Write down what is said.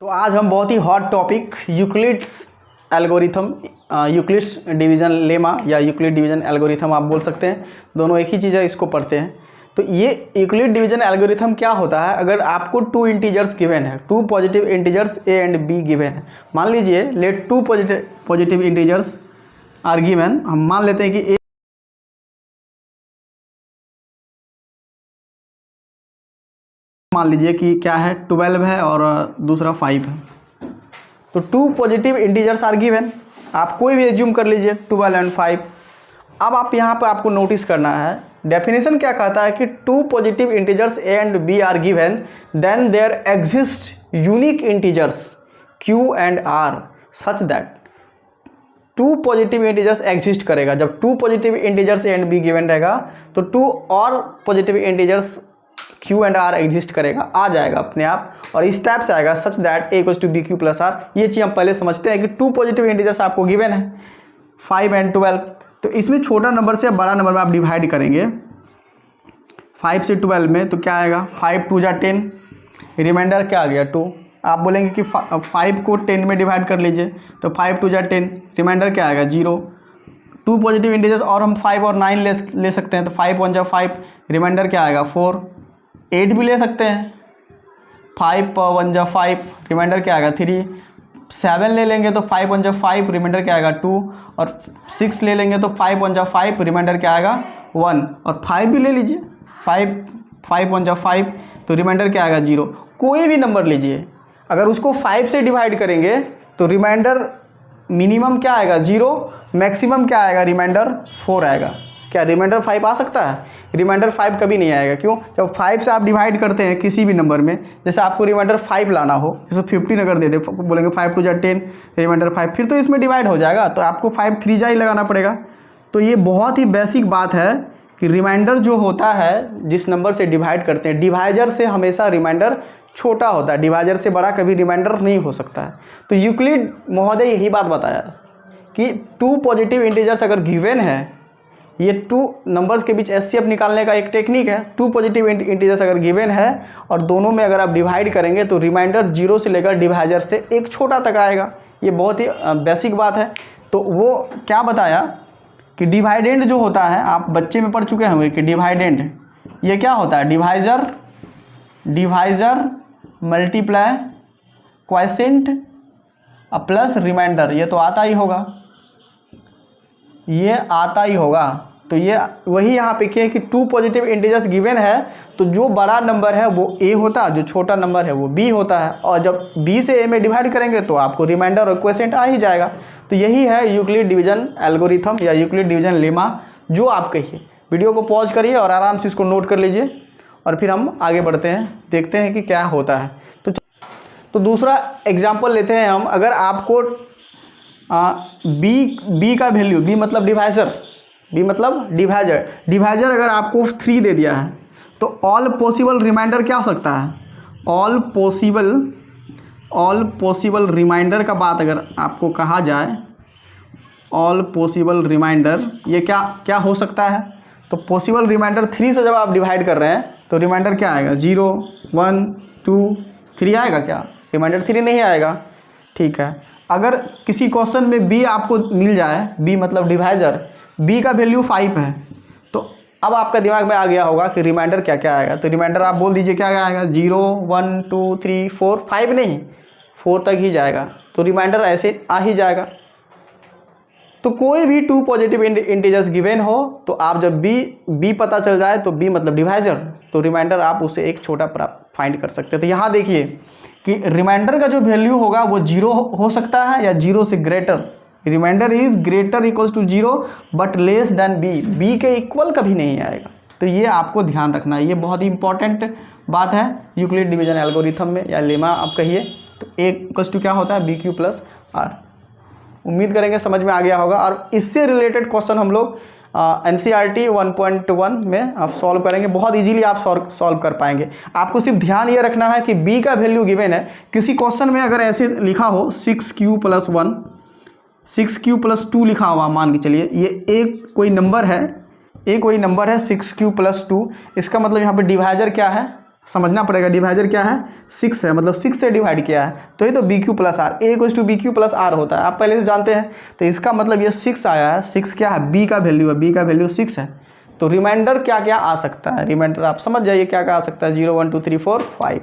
तो आज हम बहुत ही hot topic Euclid's algorithm, Euclid's division lemma या यूक्लिड डिवीज़न एल्गोरिथम आप बोल सकते हैं, दोनों एक ही चीज़ है, इसको पढ़ते हैं। तो ये यूक्लिड डिवीज़न एल्गोरिथम क्या होता है? अगर आपको टू इंटीजर्स गिवन है, two positive integers A and B given है, मान लीजिए let two positive integers are given, हम मान लेते हैं कि मान लीजिए कि क्या है 12 है और दूसरा 5 है। तो two positive integers are given, आप कोई भी एज्यूम कर लीजिए 12 एंड 5। अब आप यहाँ पर आपको नोटिस करना है, डेफिनेशन क्या कहता है कि two positive integers A and B are given, then there exist unique integers Q and R such that two positive integers exist करेगा। जब two positive integers A and B given रहेगा तो टू और positive integers Q and R exist करेगा, आ जाएगा अपने आप, और इस टाइप से आएगा such that A equals to B Q plus R. ये चीज़ हम पहले समझते हैं कि टू पॉजिटिव इंटीजर्स आपको गिवन है 5 एंड 12, तो इसमें छोटा नंबर से बड़ा नंबर में आप डिवाइड करेंगे 5 से 12 में, तो क्या आएगा 5 2 जा 10, रिमाइंडर क्या आ गया 2। आप बोलेंगे कि 5 को 10 में डिवाइड कर लीजिए, तो 5 2 जा 10, रिमाइंडर क्या आएगा 0। टू पॉजिटिव इंटीजर्स और हम 5 और 9 ले सकते हैं, तो 5 1 जा 5, रिमाइंडर क्या आएगा 4। 8 भी ले सकते हैं, 5 1 जा 5, रिमाइंडर क्या आएगा 3। 7 ले लेंगे तो 5 1 जा 5, रिमाइंडर क्या आएगा 2, और 6 ले लेंगे तो 5 1 जा 5, रिमाइंडर क्या आएगा 1, और 5 भी ले लीजिए, 5 1 जा 5, तो रिमाइंडर क्या आएगा 0। कोई भी नंबर लीजिए, अगर उसको 5 से डिवाइड करेंगे तो रिमाइंडर मिनिमम क्या आएगा 0, मैक्सिमम क्या आएगा रिमाइंडर 4 आएगा। क्या रिमाइंडर 5 आ सकता है? रिमाइंडर 5 कभी नहीं आएगा। क्यों? जब 5 से आप डिवाइड करते हैं किसी भी नंबर में, जैसे आपको रिमाइंडर 5 लाना हो, जैसे 15 अगर दे दे, बोलेंगे 5 2 जा 10, रिमाइंडर 5, फिर तो इसमें डिवाइड हो जाएगा, तो आपको 5 3 जा ही लगाना पड़ेगा। तो ये बहुत ही बेसिक बात है कि रिमाइंडर जो होता है जिस नंबर से डिवाइड करते हैं, डिवाइजर से हमेशा रिमाइंडर छोटा होता है, डिवाइजर से बड़ा कभी रिमाइंडर नहीं हो सकता है। तो यूक्लिड महोदय यही बात बताया कि टू पॉजिटिव इंटीजर्स अगर गिवन है, ये टू नंबर्स के बीच एचसीएफ निकालने का एक टेक्निक है। टू पॉजिटिव इंटीजर्स अगर गिवन है और दोनों में अगर आप डिवाइड करेंगे तो रिमाइंडर 0 से लेकर डिवाइजर से एक छोटा तक आएगा। ये बहुत ही बेसिक बात है। तो वो क्या बताया कि डिवाइडेंड जो होता है, आप बच्चे में पढ़ चुके होंगे कि डिवाइडेंड ये क्या होता है, divisor multiply quotient plus remainder, ये तो आता ही होगा, ये आता ही होगा। तो ये वही यहाँ पे क्या है कि टू पॉजिटिव इंटीजर्स गिवन है तो जो बड़ा नंबर है वो a होता है, जो छोटा नंबर है वो b होता है, और जब b से a में डिवाइड करेंगे तो आपको रिमाइंडर और क्वोशिएंट आ ही जाएगा। तो यही है यूक्लिड डिवीजन एल्गोरिथम या यूक्लिड डिवीजन लेमा, जो आप कहिए। वीडियो को पॉज करिए और आराम से इसको नोट कर लीजिए, और फिर हम आगे बढ़ते हैं, देखते हैं कि क्या होता है। तो दूसरा एग्जाम्पल लेते हैं हम। अगर आपको बी का वैल्यू, बी मतलब डिवाइजर, डिवाइजर अगर आपको 3 दे दिया है, तो ऑल पॉसिबल रिमाइंडर क्या हो सकता है, ऑल पॉसिबल रिमाइंडर का बात अगर आपको कहा जाए, ऑल पॉसिबल रिमाइंडर ये क्या हो सकता है। तो पॉसिबल रिमाइंडर 3 से जब आप डिवाइड कर रहे हैं तो रिमाइंडर क्या आएगा 0 1 2 3 आएगा क्या? रिमाइंडर 3 नहीं आएगा। ठीक है, अगर किसी क्वेश्चन में b आपको मिल जाए, b मतलब डिवाइजर, b का वैल्यू 5 है, तो अब आपका दिमाग में आ गया होगा कि रिमाइंडर क्या क्या आएगा। तो रिमाइंडर आप बोल दीजिए क्या आएगा 0 1 2 3 4, 5 नहीं 4 तक ही जाएगा, तो रिमाइंडर ऐसे आ ही जाएगा। तो कोई भी टू पॉजिटिव इंटीजर्स गिवन हो तो आप जब b पता चल जाए, तो b मतलब डिवाइजर, तो रिमाइंडर आप उससे एक छोटा फाइंड कर सकते हैं। तो यहाँ देखिए कि रिमाइंडर का जो वैल्यू होगा वो 0 हो सकता है या 0 से greater. Remainder is greater equals to 0 but less than B के इक्वल कभी नहीं आएगा। तो ये आपको ध्यान रखना है, ये बहुत ही इंपॉर्टेंट बात है यूक्लिड डिवीजन एल्गोरिथम में, या लेमा आप कहिए। तो ए इक्वल्स टू क्या होता है, बी क्यू प्लस आर। उम्मीद करेंगे समझ में आ गया होगा, और इससे रिलेटेड क्वेश्चन हम लोग NCERT 1.1 में आप सॉल्व करेंगे, बहुत इजीली आप सॉल्व कर पाएंगे। आपको सिर्फ ध्यान ये रखना है कि b का वैल्यू गिवन है, किसी क्वेश्चन में अगर ऐसे लिखा हो 6q + 1 6q + 2 लिखा हुआ, मान के चलिए ये एक कोई नंबर है 6q + 2, इसका मतलब यहाँ पे डिवाइजर क्या है समझना पड़ेगा। डिवाइजर क्या है, 6 है, मतलब 6 से डिवाइड किया है, तो ये तो B Q plus R, A equals to B Q plus R होता है, आप पहले से जानते हैं। तो इसका मतलब ये 6 आया है, 6 क्या है, बी का वैल्यू है, बी का वैल्यू 6 है। तो रिमाइंडर क्या क्या आ सकता है, रिमाइंडर आप समझ जाइए क्या क्या आ सकता है, 0 1 2 3 4 5।